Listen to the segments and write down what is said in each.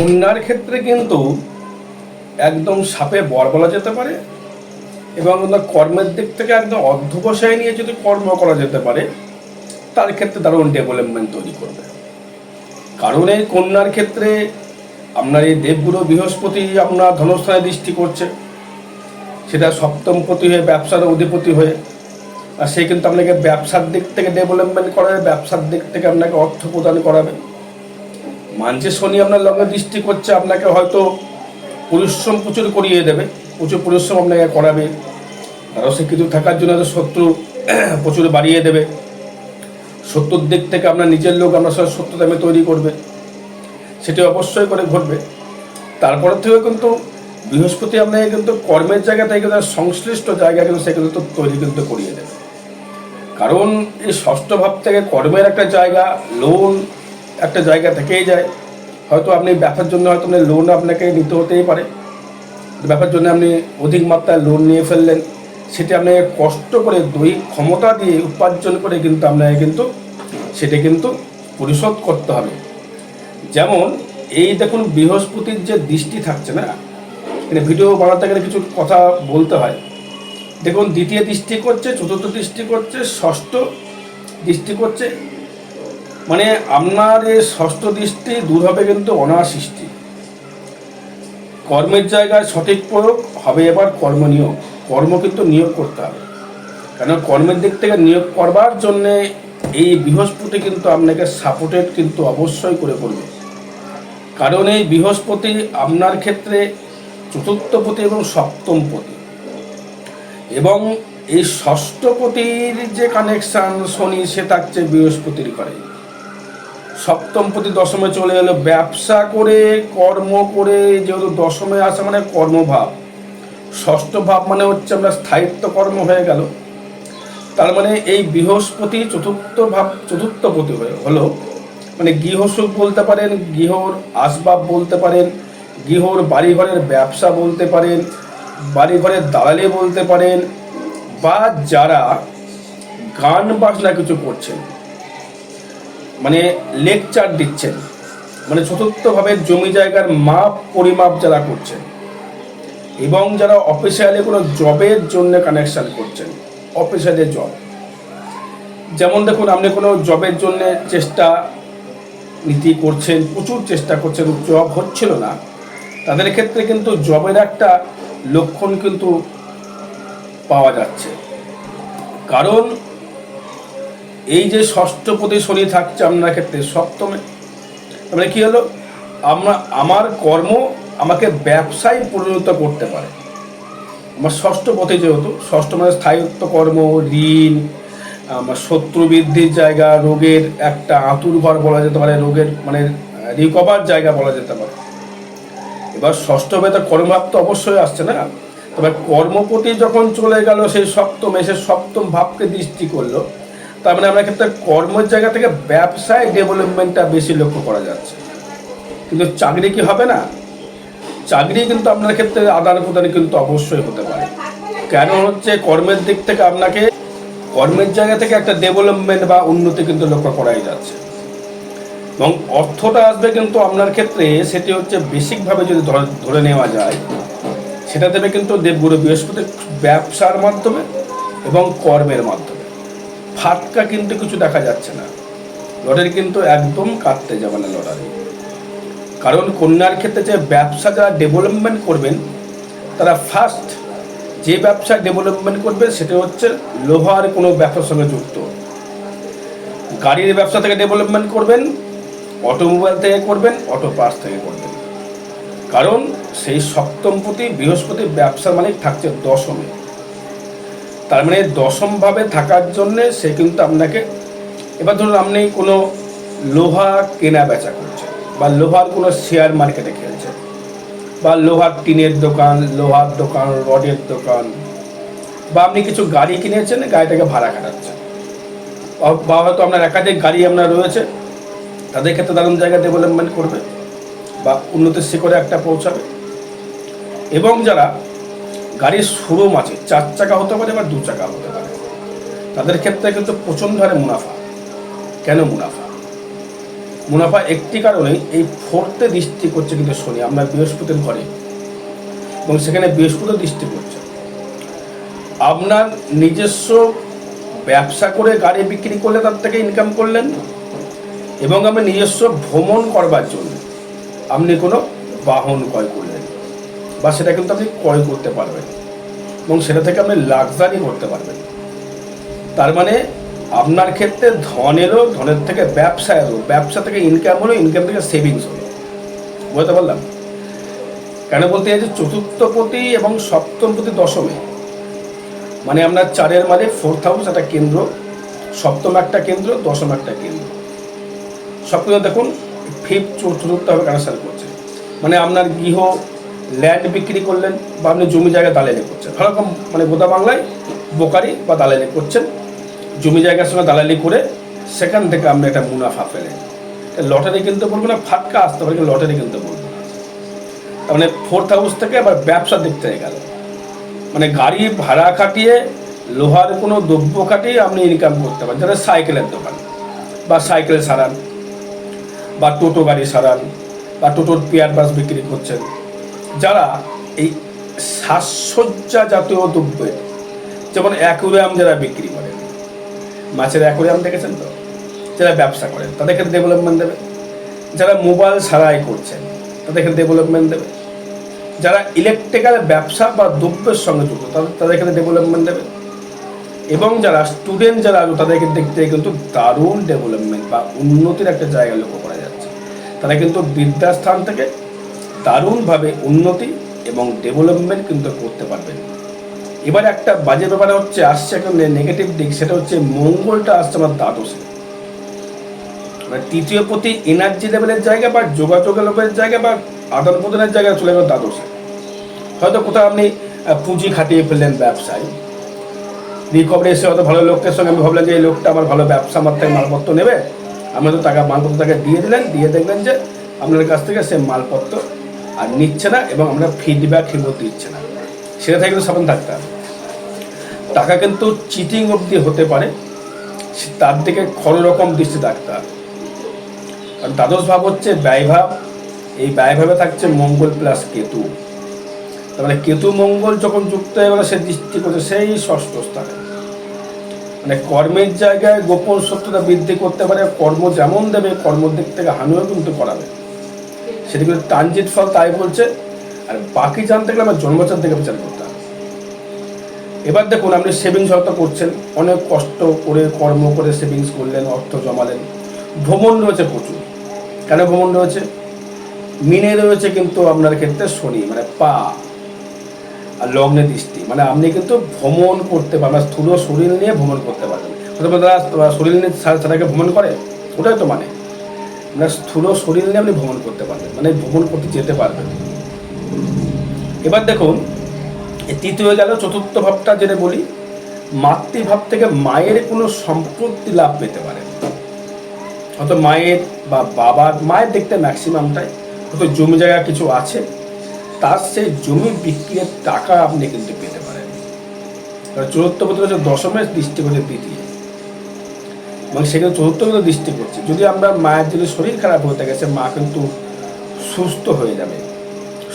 কন্যার ক্ষেত্রে কিন্তু একদম সাপে বর বলা যেতে পারে এবং কর্মের দিক থেকে একদম অধ্যবসায় নিয়ে যদি কর্ম করা যেতে পারে তার ক্ষেত্রে দারুণ ডেভেলপমেন্ট তৈরি করবে। কারণ এই কন্যার ক্ষেত্রে আপনার এই দেবগুরু বৃহস্পতি আপনার ধনস্থানে দৃষ্টি করছে, সেটা সপ্তমপতি হয়ে ব্যবসার অধিপতি হয়ে, আর সে কিন্তু আপনাকে ব্যবসার দিক থেকে ডেভেলপমেন্ট করাবে, ব্যবসার দিক থেকে আপনাকে অর্থ প্রদান করাবে। মানছে শনি আপনার লগ্নে দৃষ্টি করছে, আপনাকে হয়তো পরিশ্রম প্রচুর করিয়ে দেবে, প্রচুর পরিশ্রম আপনাকে করাবে, আরও শিক্ষিত থাকার জন্য হয়তো শত্রু প্রচুর বাড়িয়ে দেবে। শত্রুর দিক থেকে আপনার নিজের লোক আপনার সাথে শত্রুতামে তৈরি করবে, সেটি অবশ্যই করে ঘটবে। তারপরের থেকে কিন্তু বৃহস্পতি আপনাকে কিন্তু কর্মের জায়গা থেকে কিন্তু সংশ্লিষ্ট জায়গা কিন্তু সে কিন্তু তৈরি কিন্তু করিয়ে দেবে। কারণ এই ষষ্ঠ ভাব থেকে কর্মের একটা জায়গা, লোন একটা জায়গা থেকেই যায়। হয়তো আপনি ব্যবসার জন্য হয়তো আপনি লোন আপনাকে নিতে হতেই পারে, ব্যবসার জন্য আপনি অধিক মাত্রায় লোন নিয়ে ফেললেন, সেটি আপনাকে কষ্ট করে দৈহিক ক্ষমতা দিয়ে উপার্জন করে কিন্তু আপনাকে কিন্তু সেটা কিন্তু পরিশোধ করতে হবে। যেমন এই দেখুন বৃহস্পতির যে দৃষ্টি থাকছে না, মানে ভিডিও বানাতে গেলে কিছু কথা বলতে হয়। দেখুন দ্বিতীয় দৃষ্টি করছে, চতুর্থ দৃষ্টি করছে, ষষ্ঠ দৃষ্টি করছে, মানে আপনার এই ষষ্ঠ দৃষ্টি দূর হবে কিন্তু অনাসৃষ্টি। কর্মের জায়গায় সঠিক প্রয়োগ হবে। এবার কর্ম নিয়োগ, কর্ম কিন্তু নিয়োগ করতে হবে, কারণ কর্মের দিক থেকে নিয়োগ করবার জন্যে এই বৃহস্পতি কিন্তু আপনাকে সাপোর্টেড কিন্তু অবশ্যই করে করবে। কারণ এই বৃহস্পতি আপনার ক্ষেত্রে চতুর্থপতি এবং সপ্তমপতি, এবং এই ষষ্ঠপতির যে কানেকশান শনি সে থাকছে বৃহস্পতির ঘরে। সপ্তমপতি দশমে চলে এলো, ব্যবসা করে কর্ম করে যেহেতু দশমে আসে মানে কর্মভাব, ষষ্ঠ ভাব মানে হচ্ছে আমরা স্থায়িত্ব কর্ম হয়ে গেল। তার মানে এই বৃহস্পতি চতুর্থপতি হলো, মানে গৃহসুখ বলতে পারেন, গৃহর আসবাব বলতে পারেন, গৃহর বাড়িঘরের ব্যবসা বলতে পারেন, বাড়িঘরের দালালি বলতে পারেন, বা যারা গান বাজনা কিছু করছেন, মানে লেকচার দিচ্ছেন, মানে চতুর্থভাবে জমি জায়গার মাপ পরিমাপ যারা করছেন, এবং যারা অফিসিয়ালি কোনো জবের জন্য কানেকশান করছেন, অফিসিয়ালি জব, যেমন দেখুন আপনি কোনো জবের জন্য চেষ্টা নীতি করছেন, প্রচুর চেষ্টা করছেন, জব হচ্ছিল না, তাদের ক্ষেত্রে কিন্তু জবের একটা লক্ষণ কিন্তু পাওয়া যাচ্ছে। কারণ এই যে ষষ্ঠপতি শনি থাকছে আপনার ক্ষেত্রে সপ্তমে, মানে কী হলো, আমার কর্ম আমাকে ব্যবসায় পরিণত করতে পারে। আমার ষষ্ঠপতি যেহেতু, ষষ্ঠ মানে স্থায়িত্ব কর্ম, ঋণ, আমার শত্রু বৃদ্ধির জায়গা, রোগের একটা আঁতুড়ঘর বলা যেতে পারে, রোগের মানে রিকভার জায়গা বলা যেতে পারে। এবার ষষ্ঠভাবে তো কর্মভাব তো অবশ্যই আসছে না, তবে কর্মপতি যখন চলে গেল সেই সপ্তমে, সে সপ্তম ভাবকে দৃষ্টি করলো, তার মানে আমরা ক্ষেত্রে কর্মের জায়গা থেকে ব্যবসায় ডেভেলপমেন্টটা বেশি লক্ষ্য করা যাচ্ছে। কিন্তু চাকরি কি হবে না? চাকরি কিন্তু আপনার ক্ষেত্রে আদান প্রদান কিন্তু অবশ্যই হতে পারে। কেন হচ্ছে, কর্মের দিক থেকে আপনাকে কর্মের জায়গা থেকে একটা ডেভেলপমেন্ট বা উন্নতি কিন্তু লক্ষ্য করাই যাচ্ছে। এবং অর্থটা আসবে কিন্তু আপনার ক্ষেত্রে, সেটি হচ্ছে বেসিকভাবে যদি ধরে নেওয়া যায়, সেটা দেবে কিন্তু দেবগুরু বৃহস্পতি ব্যবসার মাধ্যমে এবং কর্মের মাধ্যমে। ফাটকা কিন্তু কিছু দেখা যাচ্ছে না, লটারি কিন্তু একদম কাটতে যাবে না লটারি। কারণ কন্যার ক্ষেত্রে যে ব্যবসা যারা ডেভেলপমেন্ট করবেন, তারা ফার্স্ট যে ব্যবসা ডেভেলপমেন্ট করবে সেটা হচ্ছে লোহার কোনো ব্যবসার সঙ্গে যুক্ত। গাড়ির ব্যবসা থেকে ডেভেলপমেন্ট করবেন, অটোমোবাইল থেকে করবেন, অটো পার্টস থেকে করবেন। কারণ সেই সপ্তমপতি বৃহস্পতি ব্যবসার মালিক থাকছে দশমে, তার মানে দশমভাবে থাকার জন্যে সে কিন্তু আপনাকে, এবার ধরুন আপনি কোনো লোহা কেনা বেচা করছেন, বা লোহার কোনো শেয়ার মার্কেটে খেলছেন, বা লোহার টিনের দোকান, লোহার দোকান, রডের দোকান, বা আপনি কিছু গাড়ি কিনেছেন, গাড়িটাকে ভাড়া খাটাচ্ছেন, বা হয়তো আপনার একাধিক গাড়ি আপনার রয়েছে, তাদের ক্ষেত্রে দারুণ জায়গা ডেভেলপমেন্ট করবে বা উন্নতির শিখরে একটা পৌঁছাবে। এবং যারা গাড়ির শোরুম আছে, 4 চাকা হতে পারে বা 2 চাকা হতে পারে, তাদের ক্ষেত্রে কিন্তু প্রচণ্ড হারে মুনাফা। কেন মুনাফা? মুনাফা একটি কারণে এই ফোর্থে দৃষ্টি করছে কিন্তু শনি আপনার বৃহস্পতির ঘরে, এবং সেখানে বৃহস্পতি দৃষ্টি করছে। আপনার নিজস্ব ব্যবসা করে গাড়ি বিক্রি করলে তার থেকে ইনকাম করলেন, এবং আপনি নিজস্ব ভ্রমণ করবার জন্য আপনি কোনো বাহন ক্রয় করলেন, বা সেটা কিন্তু আপনি ক্রয় করতে পারবেন এবং সেটা থেকে আপনি লাক্সারি করতে পারবেন। তার মানে আপনার ক্ষেত্রে ধন এলো, ধনের থেকে ব্যবসা এলো, ব্যবসা থেকে ইনকাম হলো, ইনকাম থেকে সেভিংস হলো। বুঝতে পারলাম? কেন বলতে চাইছি, চতুর্থপতি এবং সপ্তমপতি দশমে, মানে আপনার চারের মানে ফোর্থ হাউস একটা কেন্দ্র, সপ্তম একটা কেন্দ্র, দশম একটা কেন্দ্র। সপ্তম দেখুন ফিফথ চতুর্থভাবে কানেকশন করছে, মানে আপনার গৃহ ল্যান্ড বিক্রি করলেন বা আপনি জমি জায়গা দালালি করছেন, ভালো মানে গোদা বাংলায় বোকারি বা দালালি করছেন, জমি জায়গার সঙ্গে দালালি করে সেখান থেকে আপনি একটা মুনাফা পেলেন। লটারি কিনতে বলবো না, ফাটকা আসতে পারে, লটারি কিনতে বলবো না। তার মানে ফোর্থ হাউস থেকে আবার ব্যবসার দিক থেকে গেল, মানে গাড়ি ভাড়া খাটিয়ে লোহার কোনো দ্রব্য খাটিয়ে আপনি ইনকাম করতে পারেন, যারা সাইকেলের দোকান বা সাইকেল সারান বা টোটো গাড়ি সারান বা টোটোর পেয়ার বাস বিক্রি করছেন, যারা এই সাজসজ্জা জাতীয় দ্রব্যের, যেমন অ্যাকুরিয়াম যারা বিক্রি করেন, মাছের অ্যাকুরিয়াম দেখেছেন তো, যারা ব্যবসা করেন তাদের ক্ষেত্রে ডেভেলপমেন্ট দেবে, যারা মোবাইল সারাই করছেন তাদের ক্ষেত্রে ডেভেলপমেন্ট দেবে, যারা ইলেকট্রিক্যাল ব্যবসা বা দ্রব্যের সঙ্গে যুক্ত তাদের ক্ষেত্রে ডেভেলপমেন্ট দেবে, এবং যারা স্টুডেন্ট যারা তাদেরকে দেখতে কিন্তু দারুণ ডেভেলপমেন্ট বা উন্নতির একটা জায়গা লক্ষ্য করা যাচ্ছে। তারা কিন্তু বিদ্যাস্থান থেকে দারুণভাবে উন্নতি এবং ডেভেলপমেন্ট কিন্তু করতে পারবেন। এবার একটা বাজে ব্যাপার হচ্ছে, আসছে একটা নেগেটিভ দিক, সেটা হচ্ছে মঙ্গলটা আসছে আমার দ্বাদশে, মানে তৃতীয় প্রতি এনার্জি লেভেলের জায়গা বা যোগাযোগ লেভেলের জায়গা বা আদান প্রদানের জায়গায় চলে গেল দ্বাদশে। হয়তো কোথাও আপনি পুঁজি খাটিয়ে ফেললেন ব্যবসায়, রিকভারি এসে হয়তো ভালো লোকের সঙ্গে আমি ভাবলাম যে এই লোকটা আমার ভালো ব্যবসা, আমার থেকে মালপত্র নেবে, আপনি তো টাকা মালপত্র তাকে দিয়ে দিলেন, দিয়ে দেখলেন যে আপনার কাছ থেকে সে মালপত্র আর নিচ্ছে না এবং আমরা ফিডব্যাক ঠিকমতো দিচ্ছে না, সেটা থেকে কিন্তু সাবধান থাকতে হবে। টাকা কিন্তু চিটিং অবধি হতে পারে, তার দিকে কোনো রকম দৃষ্টি রাখতে হবে। কারণ দ্বাদশ ভাব হচ্ছে ব্যয়ভাব, এই ব্যয়ভাবে থাকছে মঙ্গল প্লাস কেতু, তার মানে কেতু মঙ্গল যখন যুক্ত হয়ে গেল সে দৃষ্টি করছে সেই ষষ্ঠ স্থানে, মানে কর্মের জায়গায় গোপন সত্যতা বৃদ্ধি করতে পারে, কর্ম যেমন দেবে কর্মের দিক থেকে হানিও কিন্তু করাবে, সেটি কিন্তু ট্রানজিট ফল তাই বলছে। আর বাকি জানতে গেলে আমার জন্মচার থেকে বিচার করতে হবে। এবার দেখুন আপনি সেভিংস হয়তো করছেন, অনেক কষ্ট করে কর্ম করে সেভিংস করলেন, অর্থ জমালেন, ভ্রমণ রয়েছে প্রচুর। কেন ভ্রমণ রয়েছে? মিনে রয়েছে কিন্তু আপনার ক্ষেত্রে শনি, মানে পা আর লগ্নে দৃষ্টি, মানে আপনি কিন্তু ভ্রমণ করতে পারবেন, স্থূল শরীর নিয়ে ভ্রমণ করতে পারবেন। তারা শরীর নিয়ে তাদেরকে ভ্রমণ করে, ওটাই তো মানে আপনার স্থূল শরীর নিয়ে আপনি ভ্রমণ করতে পারবেন, মানে ভ্রমণ করতে যেতে পারবেন। এবার দেখুন এই তৃতীয় গেল, চতুর্থ ভাবটা যেটা বলি, মাতৃভাব থেকে মায়ের কোনো সম্পত্তি লাভ পেতে পারে, হয়তো মায়ের বা বাবার, মায়ের দেখতে ম্যাক্সিমামটাই হয়তো জমি জায়গা কিছু আছে, তার সেই জমি বিক্রির টাকা আপনি কিন্তু পেতে পারেন। কারণ চতুর্থ পতি হচ্ছে দশমের দৃষ্টি করছে তৃতীয়, এবং সেখানে চতুর্থ পতি দৃষ্টি করছে। যদি আমরা মায়ের যদি শরীর খারাপ হতে গেছে, মা কিন্তু সুস্থ হয়ে যাবে,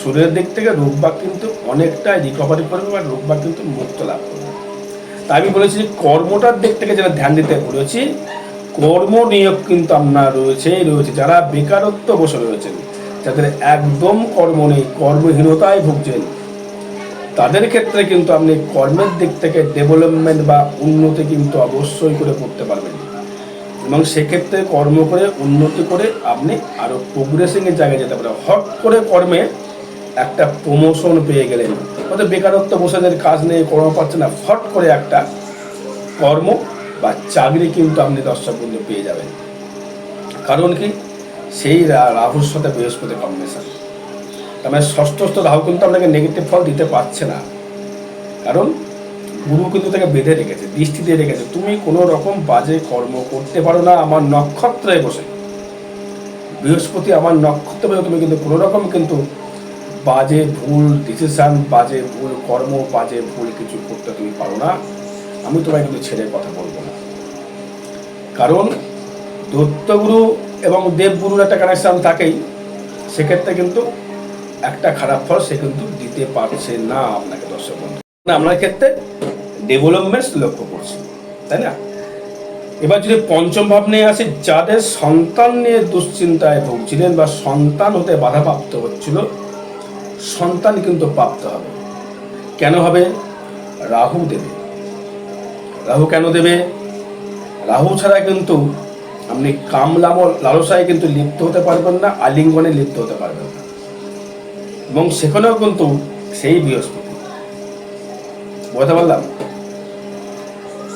শরীরের দিক থেকে রোগবাগ কিন্তু অনেকটাই রিকভারি করবে বা রোগবাগ কিন্তু মুক্ত লাভ করবে। তাই আমি বলেছি যে কর্মটার দিক থেকে যারা ধ্যান দিতে বলেছি, কর্ম নিয়োগ কিন্তু আপনার রয়েছে, যারা বেকারত্ব বসে রয়েছেন, যাদের একদম কর্ম নেই, কর্মহীনতায় ভুগছেন, তাদের ক্ষেত্রে কিন্তু আপনি কর্মের দিক থেকে ডেভেলপমেন্ট বা উন্নতি কিন্তু অবশ্যই করে করতে পারবেন, এবং সেক্ষেত্রে কর্ম করে উন্নতি করে আপনি আরও প্রোগ্রেসিংয়ের জায়গায় যেতে পারেন। হট করে কর্মে একটা প্রমোশন পেয়ে গেলেন, হয়তো বেকারত্ব বসে কাজ নেই, কর্ম পাচ্ছে না, ফট করে একটা কর্ম বা চাকরি কিন্তু আপনি দর্শক বন্ধু পেয়ে যাবেন। কারণ কি, সেই রাহুর সাথে বৃহস্পতি কম্বিনেশন, তার মানে ষষ্ঠস্থ রাহু কিন্তু আপনাকে নেগেটিভ ফল দিতে পারছে না, কারণ গুরু কিন্তু তাকে বেঁধে রেখেছে, দৃষ্টি দিয়ে রেখেছে, তুমি কোনো রকম বাজে কর্ম করতে পারো না আমার নক্ষত্রে বসে, বৃহস্পতি আমার নক্ষত্রে বসে তুমি কিন্তু কোনো রকম কিন্তু বাজে ভুল ডিসিশান, বাজে ভুল কর্ম, বাজে ভুল কিছু করতে তুমি পারো না, আমি তোমায় কিন্তু ছেড়ে কথা বলবো না। কারণ দৈত্যগুরু এবং দেবগুরুর একটা কানেকশান থাকেই, সেক্ষেত্রে কিন্তু একটা খারাপ ফল সে কিন্তু দিতে পারছে না আপনাকে দর্শক বন্ধু। আপনার ক্ষেত্রে ডেভেলপমেন্ট লক্ষ্য করছি, তাই না? এবার যদি পঞ্চম ভাব নিয়ে আসি, যাদের সন্তান নিয়ে দুশ্চিন্তায় ভুগছিলেন বা সন্তান হতে বাধাপ্রাপ্ত হচ্ছিল, সন্তান কিন্তু প্রাপ্ত হবে। কেন হবে? রাহু দেবে। রাহু কেন দেবে? রাহু ছাড়া কিন্তু আপনি লালসায় কিন্তু লিপ্ত হতে পারবেন না, আলিঙ্গনে লিপ্ত হতে পারবেন না। এবং সেখানেও কিন্তু সেই বৃহস্পতি, বলতে পারলাম,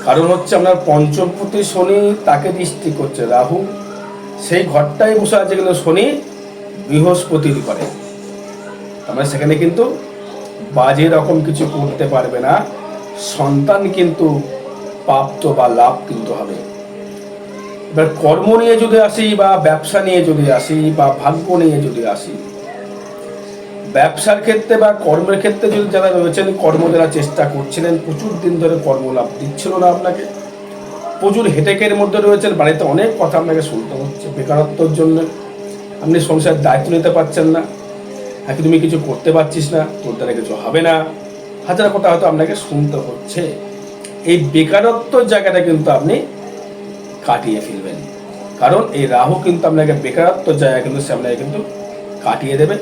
কারণ হচ্ছে আপনার পঞ্চমপতি শনি তাকে দৃষ্টি করছে রাহু, সেই ঘরটাই বসে আছে কিন্তু শনি বৃহস্পতির ঘরে। আমরা সেখানে কিন্তু বাজে রকম কিছু করতে পারবে না, সন্তান কিন্তু প্রাপ্ত বা লাভ কিন্তু হবে। এবার কর্ম নিয়ে যদি আসি বা ব্যবসা নিয়ে যদি আসি বা ভাগ্য নিয়ে যদি আসি, ব্যবসার ক্ষেত্রে বা কর্মের ক্ষেত্রে যদি যারা রয়েছেন, কর্ম যারা চেষ্টা করছিলেন, প্রচুর দিন ধরে কর্মলাভ দিচ্ছিল না আপনাকে, প্রচুর হেটেকের মধ্যে রয়েছেন, বাড়িতে অনেক কথা আপনাকে শুনতে হচ্ছে, বেকারত্বর জন্য আপনি সংসারের দায়িত্ব নিতে পারছেন না, নাকি তুমি কিছু করতে পারছিস না, তোর দ্বারা কিছু হবে না, হাজার কথা হয়তো আপনাকে শুনতে হচ্ছে। এই বেকারত্বর জায়গাটা কিন্তু আপনি কাটিয়ে ফেলবেন, কারণ এই রাহু কিন্তু আপনাকে বেকারত্বর জায়গা কিন্তু সে আপনাকে কিন্তু কাটিয়ে দেবে,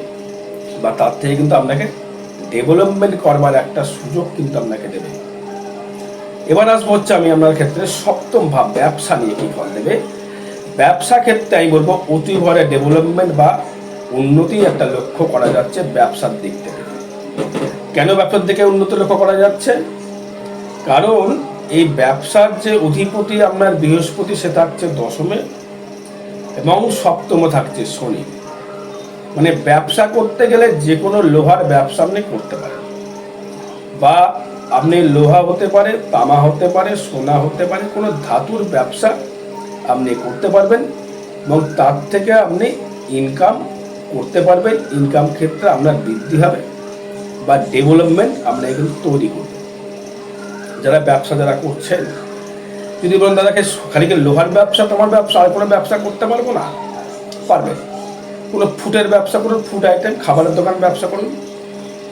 বা তার থেকে কিন্তু আপনাকে ডেভেলপমেন্ট করবার একটা সুযোগ কিন্তু আপনাকে দেবে। এবার আসবো হচ্ছে আমি আপনার ক্ষেত্রে সপ্তম ভাব, ব্যবসা নিয়ে কি ফল দেবে। ব্যবসা ক্ষেত্রে আমি বলবো অতি ভরে ডেভেলপমেন্ট বা উন্নতি একটা লক্ষ্য করা যাচ্ছে ব্যবসার দিক থেকে। কেন ব্যবসার দিকে উন্নতি লক্ষ্য করা যাচ্ছে? কারণ এই ব্যবসার যে অধিপতি আপনার বৃহস্পতি, সে থাকছে দশমে এবং সপ্তমে থাকছে শনি। মানে ব্যবসা করতে গেলে যে কোনো লোহার ব্যবসা আপনি করতে পারেন, বা আপনি লোহা হতে পারে, তামা হতে পারে, সোনা হতে পারে, কোনো ধাতুর ব্যবসা আপনি করতে পারবেন এবং তার থেকে আপনি ইনকাম করতে পারবেন। ইনকাম ক্ষেত্রে আপনার বৃদ্ধি হবে বা ডেভেলপমেন্ট আপনাকে কিন্তু তৈরি করবে। যারা ব্যবসা যারা করছেন, যদি বলেন দাদাকে খালি লোহার ব্যবসা, তোমার ব্যবসা, আর কোনো ব্যবসা করতে পারবো না, পারবে। কোনো ফুডের ব্যবসা করুন, ফুড আইটেম খাবারের দোকান ব্যবসা করুন,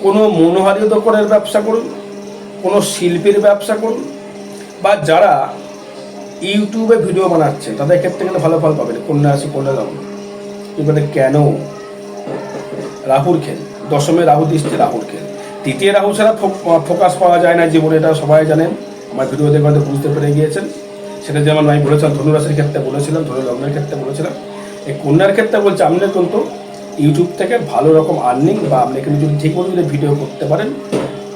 কোনো মনোহারি দোকানের ব্যবসা করুন, কোনো শিল্পীর ব্যবসা করুন, বা যারা ইউটিউবে ভিডিও বানাচ্ছে তাদের ক্ষেত্রে কিন্তু ভালো ফল পাবেন। কন্যা রাশি, কন্যা লগ্ন, এবারে কেন? রাহুর খেল, দশমে রাহু দৃষ্টি, রাহুর খেল। তৃতীয় রাহু ছাড়া ফোকাস পাওয়া যায় না জীবনে, এটা সবাই জানেন, আমার ভিডিও দেখে হয়তো বুঝতে পেরে গিয়েছেন। সেটা যেমন আমি বলেছিলাম ধনুরাশির ক্ষেত্রে বলেছিলাম, ধনু লগ্নের ক্ষেত্রে বলেছিলাম, এই কন্যার ক্ষেত্রে বলছে আপনি কিন্তু ইউটিউব থেকে ভালো রকম আর্নিং, বা আপনি কিন্তু যদি ঠিক মতো যদি ভিডিও করতে পারেন,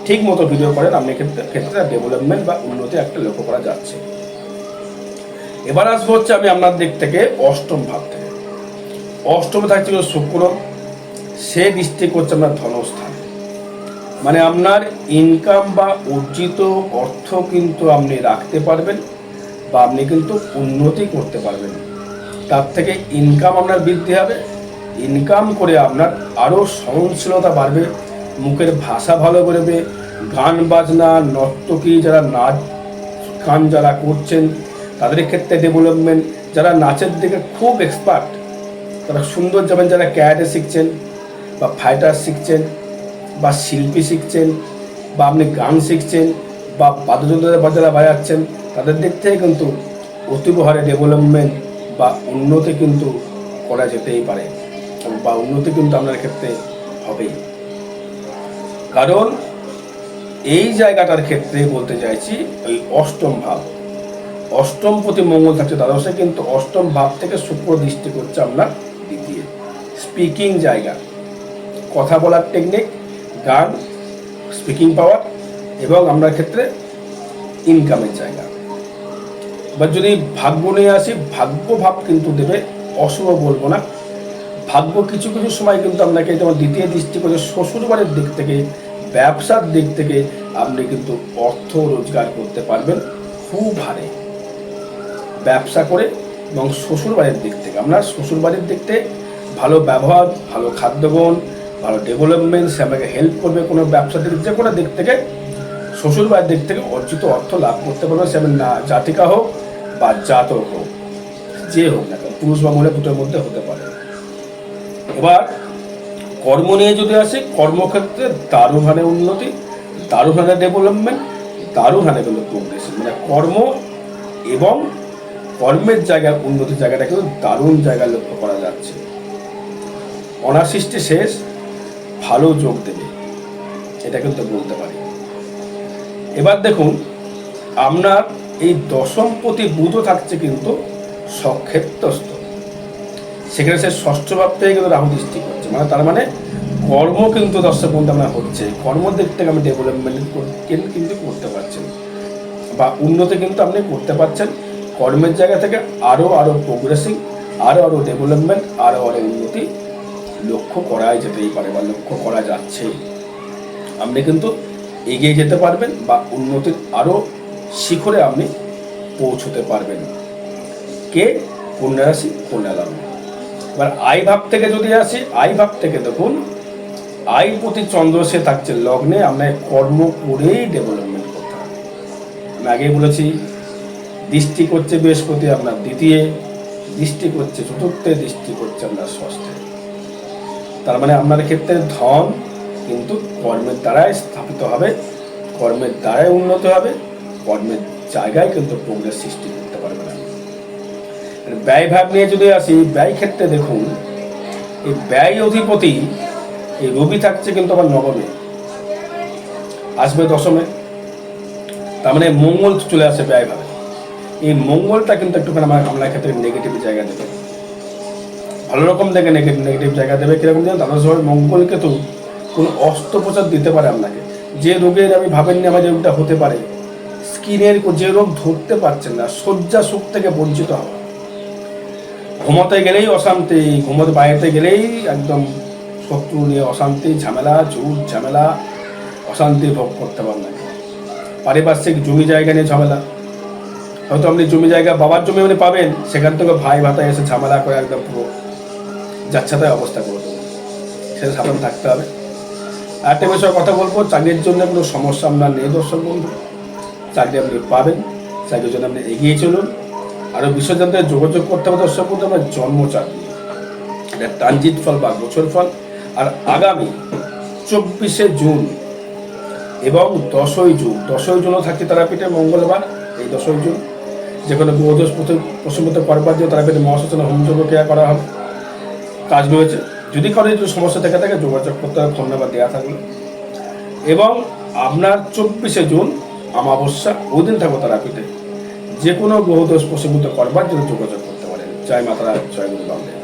ঠিক মতো ভিডিও করেন, আপনি ক্ষেত্রে ডেভেলপমেন্ট বা উন্নতি একটা লক্ষ্য করা যাচ্ছে। এবার আসবো হচ্ছে আমি আপনার দিক থেকে অষ্টম ভাব থেকে। অষ্টমে থাকছে শুক্র, সে দৃষ্টি করছে আপনার ধনস্থান। মানে আপনার ইনকাম বা অর্জিত অর্থ কিন্তু আপনি রাখতে পারবেন বা আপনি কিন্তু উন্নতি করতে পারবেন, তার থেকে ইনকাম আপনার বৃদ্ধি হবে। ইনকাম করে আপনার আরও সহনশীলতা বাড়বে, মুখের ভাষা ভালো করবে, গান বাজনা, নর্তকী যারা নাচ গান যারা করছেন তাদের ক্ষেত্রে ডেভেলপমেন্ট, যারা নাচের দিকে খুব এক্সপার্ট তারা সুন্দর যাবেন, যারা ক্যারাটে শিখছেন বা ফাইটার শিখছেন বা শিল্পী শিখছেন বা আপনি গান শিখছেন বা বাদ্যযন্ত্র যারা বাজাচ্ছেন, তাদের দিক থেকে কিন্তু অতীব হারে ডেভেলপমেন্ট বা উন্নতি কিন্তু করা যেতেই পারে, বা উন্নতি কিন্তু আপনার ক্ষেত্রে হবেই। কারণ এই জায়গাটার ক্ষেত্রে বলতে চাইছি, ওই অষ্টম ভাব, অষ্টম প্রতি মঙ্গল থাকছে দ্বাদশে, কিন্তু অষ্টম ভাব থেকে শুক্র দৃষ্টি করছে আপনার দ্বিতীয়। স্পিকিং জায়গা, কথা বলার টেকনিক, গান, স্পিকিং পাওয়ার এবং আপনার ক্ষেত্রে ইনকামের জায়গা। বা যদি ভাগ্য নিয়ে আসি, ভাগ্য ভাব কিন্তু দেবে, অশুভ বলবো না, ভাগ্য কিছু কিছু সময় কিন্তু আপনাকে যেমন দ্বিতীয় দৃষ্টি করে শ্বশুরবাড়ির দিক থেকে, ব্যবসার দিক থেকে আপনি কিন্তু অর্থ রোজগার করতে পারবেন খুব হারে ব্যবসা করে। এবং শ্বশুরবাড়ির দিক থেকে আপনার শ্বশুরবাড়ির দিক থেকে ভালো ব্যবহার, ভালো খাদ্যগুণ, ভালো ডেভেলপমেন্ট, সে আপনাকে হেল্প করবে কোনো ব্যবসার দিক, যে কোনো দিক থেকে শ্বশুরবাড়ির দিক থেকে অর্জিত অর্থ লাভ করতে পারবে, সে না জাতিকা হোক বা জাতক হোক, যে হোক না কেন। পুরুষ বা মহিলা দুটোর মধ্যে হতে পারে। এবার কর্ম নিয়ে যদি আসি, কর্মক্ষেত্রে দারুণ হারে উন্নতি, দারুণ হারে ডেভেলপমেন্ট, দারুণ হারে কিন্তু প্রোগ্রেশন, মানে কর্ম এবং কর্মের জায়গায় উন্নতির জায়গাটা কিন্তু দারুণ জায়গায় লক্ষ্য করা যাচ্ছে। অনাসৃষ্টি শেষ, ভালো যোগ দেবে, এটা কিন্তু বলতে পারি। এবার দেখুন, আপনার এই দশমপতি বুধও থাকছে কিন্তু সক্ষেত্রস্থ, সেখানে সে ষষ্ঠ ভাব থেকে কিন্তু রাহু দৃষ্টি করছে, মানে তার মানে কর্ম কিন্তু দর্শক বন্ধু আপনার হচ্ছে, কর্মের দিক থেকে আপনি ডেভেলপমেন্ট কিন্তু করতে পারছেন বা উন্নতি কিন্তু আপনি করতে পারছেন। কর্মের জায়গা থেকে আরও প্রোগ্রেসিং, আরও ডেভেলপমেন্ট, আরও উন্নতি লক্ষ্য করাই যেতেই পারে বা লক্ষ্য করা যাচ্ছে। আপনি কিন্তু এগিয়ে যেতে পারবেন বা উন্নতির আরও শিখরে আপনি পৌঁছতে পারবেন। কে? কন্যা রাশি, কন্যা লগ্ন। এবার আয় ভাব থেকে যদি আসি, আয় ভাব থেকে দেখুন, আয় প্রতি চন্দ্র সে থাকছে লগ্নে, আপনার কর্ম করেই ডেভেলপমেন্ট করতে হবে। আমি আগেই বলেছি, দৃষ্টি করছে বৃহস্পতি আপনার দ্বিতীয়, দৃষ্টি করছে চতুর্থে, দৃষ্টি করছে আপনার ষষ্ঠে। তার মানে আপনার ক্ষেত্রে ধন কিন্তু কর্মের দ্বারাই স্থাপিত হবে, কর্মের দ্বারাই উন্নত হবে, কর্মের জায়গায় কিন্তু প্রোগ্রেস সৃষ্টি করতে পারবে না। ব্যয় ভাব নিয়ে যদি আসি, ব্যয় ক্ষেত্রে দেখুন, এই ব্যয় অধিপতি এই রবি থাকছে কিন্তু আবার নবমে, আসবে দশমে, তার মানে মঙ্গল চলে আসে ব্যয় ভাবে। এই মঙ্গলটা কিন্তু একটুখানি আমার আপনার ক্ষেত্রে নেগেটিভ জায়গা দেবে, ভালো রকম দেখে নেগেটিভ জায়গা দেবে। কিরকম জানেন, তাদের সময় মঙ্গলকে তো কোনো অস্ত্রোপচার দিতে পারে আপনাকে। যে রোগের আমি ভাবেননি আমার যে রোগটা হতে পারে, স্কিনের যে রোগ ধরতে পারছেন না, শয্যা সুখ থেকে বঞ্চিত হওয়া, ঘুমোতে গেলেই অশান্তি, ঘুমোতে বাইরেতে গেলেই একদম শত্রু নিয়ে অশান্তি, ঝামেলা, ঝুট ঝামেলা, অশান্তি ভোগ করতে পারবেন। পারিপার্শ্বিক জমি জায়গা নিয়ে ঝামেলা, হয়তো আপনি জমি জায়গা বাবার জমি আপনি পাবেন, সেখান থেকে ভাই ভাতায় এসে ঝামেলা করে একদম পুরো যাচ্ছাতায় অবস্থা করে দেবে, সেটা সাবধান থাকতে হবে। আরেকটা বিষয়ে কথা বলবো, চাকরির জন্য কোনো সমস্যা আপনার নেই দর্শক বন্ধু, চাকরি আপনি পাবেন, চাকরির জন্য আপনি এগিয়ে চলুন। আরও বিষয় জানতে যোগাযোগ করতে হবে দর্শক বন্ধু আমার জন্মচাকরি, এটা ট্রানজিট ফল বা গোচর ফল। আর আগামী 24শে জুন এবং 10ই জুনও থাকছে তারাপীঠে মঙ্গলবার। এই 10ই জুন যে কোনো গ্রহদোষ প্রশমিত করবার জন্য তারাপীঠে মহাশ্মশানে হোমযজ্ঞ ক্রিয়া করা হবে, কাজ রয়েছে। যদি কারো যদি সমস্যা থেকে থাকে যোগাযোগ করতে হবে, ফোন নাম্বার দেওয়া থাকলো। এবং আপনার 24শে জুন অমাবস্যা, ওই দিন থাকবো তারাপীঠে, যে কোনো গ্রহদোষ প্রশমিত করবার জন্য যোগাযোগ করতে পারেন। জয় মাতারা, জয় গুরু বামদেব।